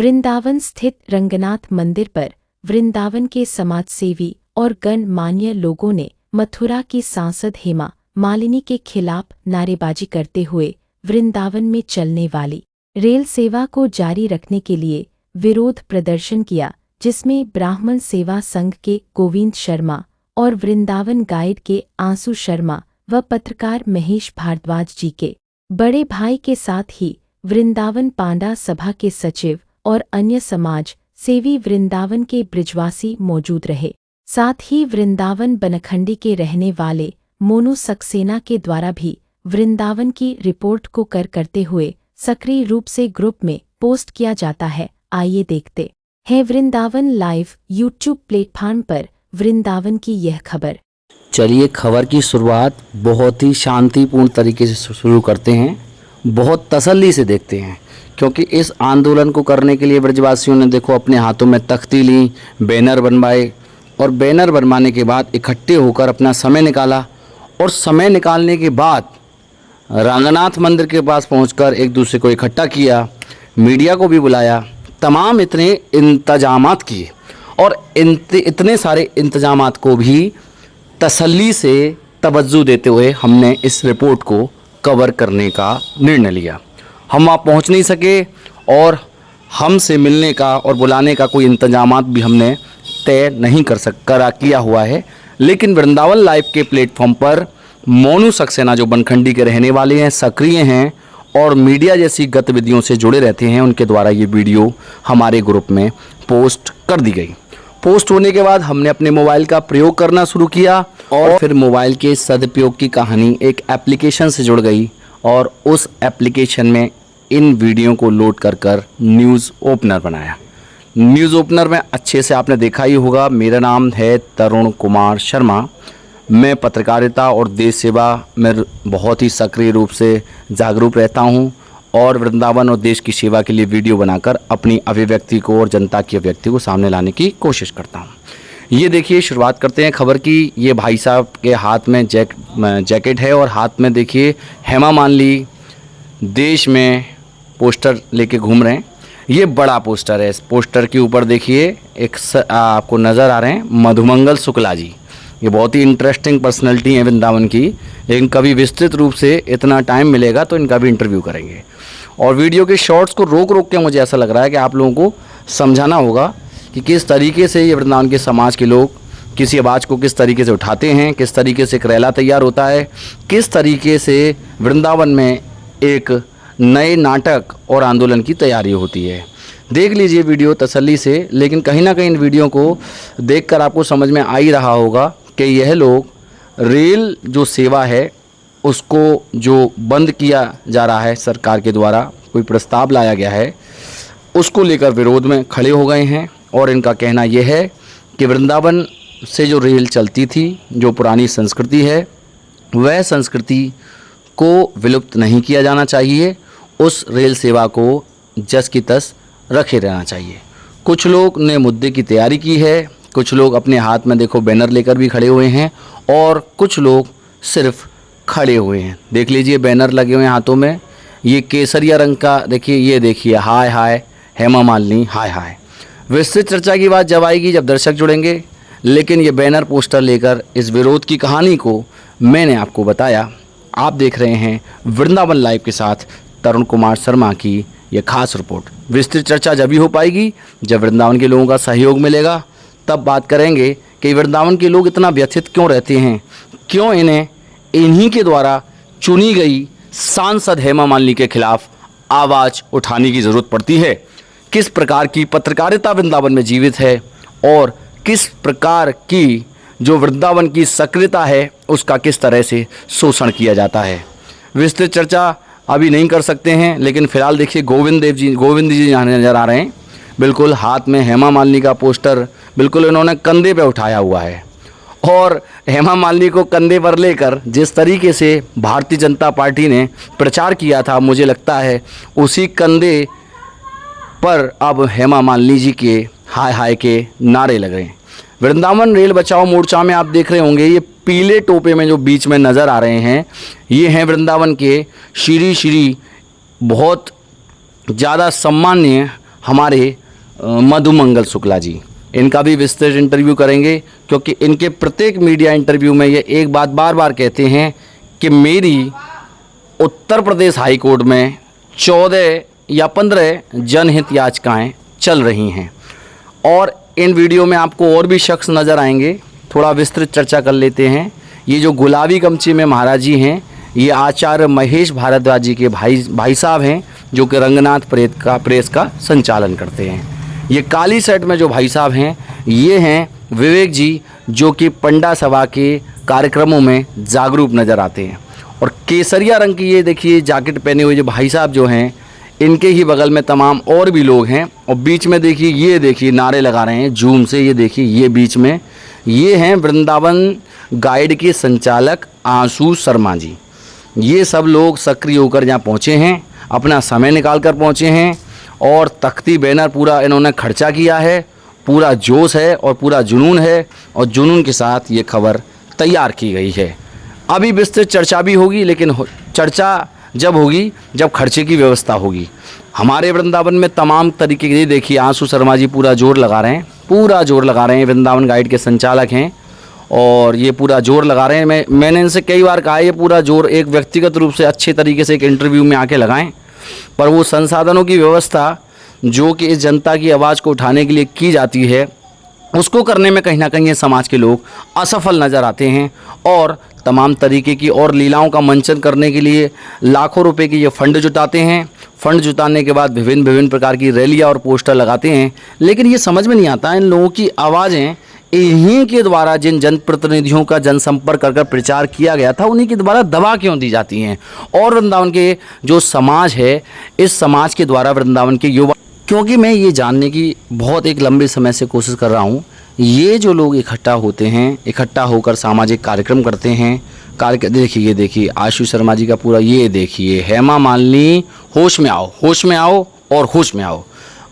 वृंदावन स्थित रंगनाथ मंदिर पर वृंदावन के समाजसेवी और गणमान्य लोगों ने मथुरा की सांसद हेमा मालिनी के खिलाफ नारेबाजी करते हुए वृंदावन में चलने वाली रेल सेवा को जारी रखने के लिए विरोध प्रदर्शन किया, जिसमें ब्राह्मण सेवा संघ के गोविंद शर्मा और वृंदावन गाइड के आंसू शर्मा व पत्रकार महेश भारद्वाज जी के बड़े भाई के साथ ही वृंदावन पांडा सभा के सचिव और अन्य समाज सेवी वृंदावन के ब्रिजवासी मौजूद रहे। साथ ही वृंदावन बनखंडी के रहने वाले मोनू सक्सेना के द्वारा भी वृंदावन की रिपोर्ट को करते हुए सक्रिय रूप से ग्रुप में पोस्ट किया जाता है। आइए देखते हैं वृंदावन लाइव यूट्यूब प्लेटफॉर्म पर वृंदावन की यह खबर। चलिए खबर की शुरुआत बहुत ही शांतिपूर्ण तरीके से शुरू करते हैं, बहुत तसल्ली से देखते हैं, क्योंकि इस आंदोलन को करने के लिए ब्रजवासियों ने देखो अपने हाथों में तख्ती ली, बैनर बनवाए और बैनर बनवाने के बाद इकट्ठे होकर अपना समय निकाला और समय निकालने के बाद रंगनाथ मंदिर के पास पहुंचकर एक दूसरे को इकट्ठा किया, मीडिया को भी बुलाया, तमाम इतने इंतजामात किए और इतने सारे इंतजामात को भी तसल्ली से तवज्जो देते हुए हमने इस रिपोर्ट को कवर करने का निर्णय लिया। हम वहाँ पहुँच नहीं सके और हमसे मिलने का और बुलाने का कोई इंतजामात भी हमने तय नहीं किया हुआ है, लेकिन वृंदावन लाइव के प्लेटफॉर्म पर मोनू सक्सेना जो बनखंडी के रहने वाले हैं, सक्रिय हैं और मीडिया जैसी गतिविधियों से जुड़े रहते हैं, उनके द्वारा ये वीडियो हमारे ग्रुप में पोस्ट कर दी गई। पोस्ट होने के बाद हमने अपने मोबाइल का प्रयोग करना शुरू किया और फिर मोबाइल के सदुपयोग की कहानी एक एप्लीकेशन से जुड़ गई और उस एप्लीकेशन में इन वीडियो को लोड कर न्यूज़ ओपनर बनाया। न्यूज़ ओपनर में अच्छे से आपने देखा ही होगा, मेरा नाम है तरुण कुमार शर्मा। मैं पत्रकारिता और देश सेवा में बहुत ही सक्रिय रूप से जागरूक रहता हूं और वृंदावन और देश की सेवा के लिए वीडियो बनाकर अपनी अभिव्यक्ति को और जनता की अभिव्यक्ति को सामने लाने की कोशिश करता हूं। ये देखिए, शुरुआत करते हैं खबर की। ये भाई साहब के हाथ में जैकेट है और हाथ में देखिए हेमा मालिनी देश में पोस्टर लेके घूम रहे हैं। ये बड़ा पोस्टर है। इस पोस्टर के ऊपर देखिए एक आपको नज़र आ रहे हैं मधुमंगल शुक्ला जी। ये बहुत ही इंटरेस्टिंग पर्सनैलिटी है वृंदावन की, लेकिन कभी विस्तृत रूप से इतना टाइम मिलेगा तो इनका भी इंटरव्यू करेंगे। और वीडियो के शॉर्ट्स को रोक के मुझे ऐसा लग रहा है कि आप लोगों को समझाना होगा कि किस तरीके से ये वृंदावन के समाज के लोग किसी आवाज़ को किस तरीके से उठाते हैं, किस तरीके से करेला तैयार होता है, किस तरीके से वृंदावन में एक नए नाटक और आंदोलन की तैयारी होती है। देख लीजिए वीडियो तसल्ली से, लेकिन कहीं ना कहीं इन वीडियो को देखकर आपको समझ में आ ही रहा होगा कि यह लोग रेल जो सेवा है उसको जो बंद किया जा रहा है, सरकार के द्वारा कोई प्रस्ताव लाया गया है, उसको लेकर विरोध में खड़े हो गए हैं। और इनका कहना यह है कि वृंदावन से जो रेल चलती थी, जो पुरानी संस्कृति है, वह संस्कृति को विलुप्त नहीं किया जाना चाहिए। उस रेल सेवा को जस की तस रखे रहना चाहिए। कुछ लोग ने मुद्दे की तैयारी की है, कुछ लोग अपने हाथ में देखो बैनर लेकर भी खड़े हुए हैं और कुछ लोग सिर्फ खड़े हुए हैं। देख लीजिए बैनर लगे हुए हैं हाथों में, ये केसरिया रंग का देखिए, ये देखिए हाय हाय हेमा मालिनी हाय हाय। विस्तृत चर्चा की बात जब आएगी, जब दर्शक जुड़ेंगे, लेकिन ये बैनर पोस्टर लेकर इस विरोध की कहानी को मैंने आपको बताया। आप देख रहे हैं वृंदावन लाइव के साथ तरुण कुमार शर्मा की ये खास रिपोर्ट। विस्तृत चर्चा जब भी हो पाएगी जब वृंदावन के लोगों का सहयोग मिलेगा, तब बात करेंगे कि वृंदावन के लोग इतना व्यथित क्यों रहते हैं, क्यों इन्हें इन्हीं के द्वारा चुनी गई सांसद हेमा मालिनी के खिलाफ आवाज़ उठाने की ज़रूरत पड़ती है, किस प्रकार की पत्रकारिता वृंदावन में जीवित है और किस प्रकार की जो वृंदावन की सक्रियता है उसका किस तरह से शोषण किया जाता है। विस्तृत चर्चा अभी नहीं कर सकते हैं, लेकिन फ़िलहाल देखिए गोविंद जी यहाँ नज़र आ रहे हैं, बिल्कुल हाथ में हेमा मालिनी का पोस्टर बिल्कुल इन्होंने कंधे पे उठाया हुआ है। और हेमा मालिनी को कंधे पर लेकर जिस तरीके से भारतीय जनता पार्टी ने प्रचार किया था, मुझे लगता है उसी कंधे पर अब हेमा मालिनी जी के हाय हाय के नारे लग रहे हैं। वृंदावन रेल बचाओ मोर्चा में आप देख रहे होंगे, ये पीले टोपे में जो बीच में नज़र आ रहे हैं, ये हैं वृंदावन के श्री बहुत ज़्यादा सम्माननीय हमारे मधुमंगल शुक्ला जी। इनका भी विस्तृत इंटरव्यू करेंगे, क्योंकि इनके प्रत्येक मीडिया इंटरव्यू में ये एक बात बार बार कहते हैं कि मेरी उत्तर प्रदेश हाई कोर्ट में 14 या 15 जनहित याचिकाएँ चल रही हैं। और इन वीडियो में आपको और भी शख्स नज़र आएंगे, थोड़ा विस्तृत चर्चा कर लेते हैं। ये जो गुलाबी गमछे में महाराज जी हैं, ये आचार्य महेश भारद्वाज जी के भाई साहब हैं, जो कि रंगनाथ प्रेस का संचालन करते हैं। ये काली शर्ट में जो भाई साहब हैं, ये हैं विवेक जी, जो कि पंडा सभा के कार्यक्रमों में जागरूक नज़र आते हैं। और केसरिया रंग की ये देखिए जैकेट पहने हुए जो भाई साहब जो हैं, इनके ही बगल में तमाम और भी लोग हैं। और बीच में देखिए, ये देखिए नारे लगा रहे हैं जूम से, ये देखिए ये बीच में ये हैं वृंदावन गाइड के संचालक आशु शर्मा जी। ये सब लोग सक्रिय होकर यहाँ पहुँचे हैं, अपना समय निकाल कर पहुँचे हैं। और तख्ती बैनर पूरा इन्होंने खर्चा किया है, पूरा जोश है और पूरा जुनून है, और जुनून के साथ ये खबर तैयार की गई है। अभी विस्तृत चर्चा भी होगी, लेकिन चर्चा जब होगी जब खर्चे की व्यवस्था होगी। हमारे वृंदावन में तमाम तरीके के, देखिए आशु शर्मा जी पूरा जोर लगा रहे हैं, पूरा जोर लगा रहे हैं। वृंदावन गाइड के संचालक हैं और ये पूरा जोर लगा रहे हैं। मैंने इनसे कई बार कहा, ये पूरा जोर एक व्यक्तिगत रूप से अच्छे तरीके से एक इंटरव्यू में आके लगाएं, पर वो संसाधनों की व्यवस्था जो कि इस जनता की आवाज़ को उठाने के लिए की जाती है, उसको करने में कहीं ना कहीं ये समाज के लोग असफल नज़र आते हैं। और तमाम तरीके की और लीलाओं का मंचन करने के लिए लाखों रुपए की ये फंड जुटाते हैं। फंड जुटाने के बाद विभिन्न प्रकार की रैलियाँ और पोस्टर लगाते हैं, लेकिन ये समझ में नहीं आता इन लोगों की आवाज़ें इन्हीं के द्वारा, जिन जनप्रतिनिधियों का जनसंपर्क कर प्रचार किया गया था, उन्हीं के द्वारा दबा क्यों दी जाती हैं। और वृंदावन के जो समाज है, इस समाज के द्वारा वृंदावन के युवा, क्योंकि मैं ये जानने की बहुत एक लंबे समय से कोशिश कर रहा हूँ, ये जो लोग इकट्ठा होते हैं, इकट्ठा होकर सामाजिक कार्यक्रम करते हैं, देखिए ये देखिए आशु शर्मा जी का पूरा, ये देखिए हेमा मालिनी होश में आओ, होश में आओ और होश में आओ।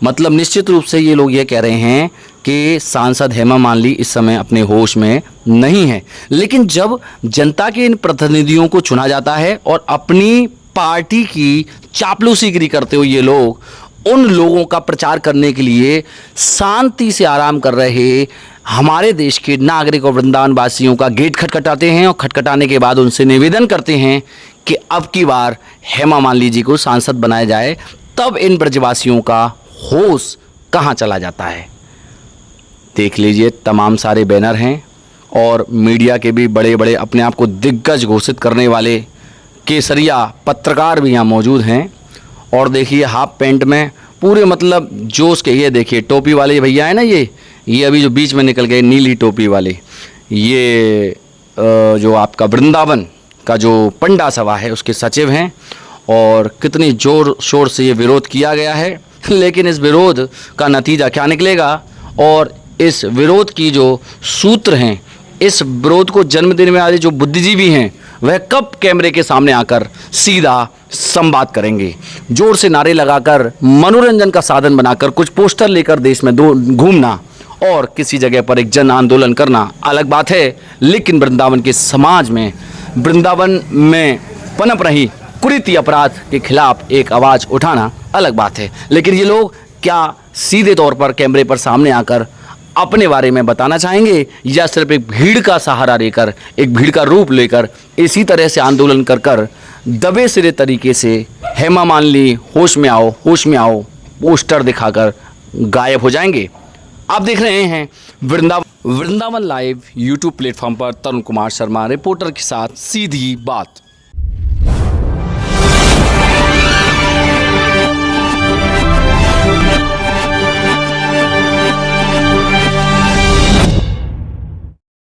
मतलब निश्चित रूप से ये लोग ये कह रहे हैं कि सांसद हेमा मालिनी इस समय अपने होश में नहीं है। लेकिन जब जनता के इन प्रतिनिधियों को चुना जाता है और अपनी पार्टी की चापलूसीगिरी करते हुए ये लोग उन लोगों का प्रचार करने के लिए शांति से आराम कर रहे हमारे देश के नागरिक और वृंदावन वासियों का गेट खटखटाते हैं, और खटखटाने के बाद उनसे निवेदन करते हैं कि अब की बार हेमा मालिनी जी को सांसद बनाया जाए, तब इन ब्रजवासियों का होश कहाँ चला जाता है। देख लीजिए तमाम सारे बैनर हैं, और मीडिया के भी बड़े बड़े अपने आप को दिग्गज घोषित करने वाले केसरिया पत्रकार भी यहाँ मौजूद हैं। और देखिए हाफ पैंट में पूरे मतलब जोश के, ये देखिए टोपी वाले भैया है ना, ये अभी जो बीच में निकल गए नीली टोपी वाले, ये जो आपका वृंदावन का जो पंडा सभा है उसके सचिव हैं। और कितनी जोर शोर से ये विरोध किया गया है, लेकिन इस विरोध का नतीजा क्या निकलेगा, और इस विरोध की जो सूत्र हैं, इस विरोध को जन्म देने वाले जो बुद्धिजीवी हैं, वह कब कैमरे के सामने आकर सीधा संवाद करेंगे। जोर से नारे लगाकर, मनोरंजन का साधन बनाकर, कुछ पोस्टर लेकर देश में घूमना और किसी जगह पर एक जन आंदोलन करना अलग बात है, लेकिन वृंदावन के समाज में, वृंदावन में पनप रही कुरीति अपराध के खिलाफ एक आवाज़ उठाना अलग बात है। लेकिन ये लोग क्या सीधे तौर पर कैमरे पर सामने आकर अपने बारे में बताना चाहेंगे, या सिर्फ एक भीड़ का सहारा लेकर, एक भीड़ का रूप लेकर इसी तरह से आंदोलन कर कर दबे सिरे तरीके से हेमा मालिनी होश में आओ पोस्टर दिखाकर गायब हो जाएंगे। आप देख रहे हैं वृंदावन लाइव यूट्यूब प्लेटफॉर्म पर तरुण कुमार शर्मा रिपोर्टर के साथ सीधी बात।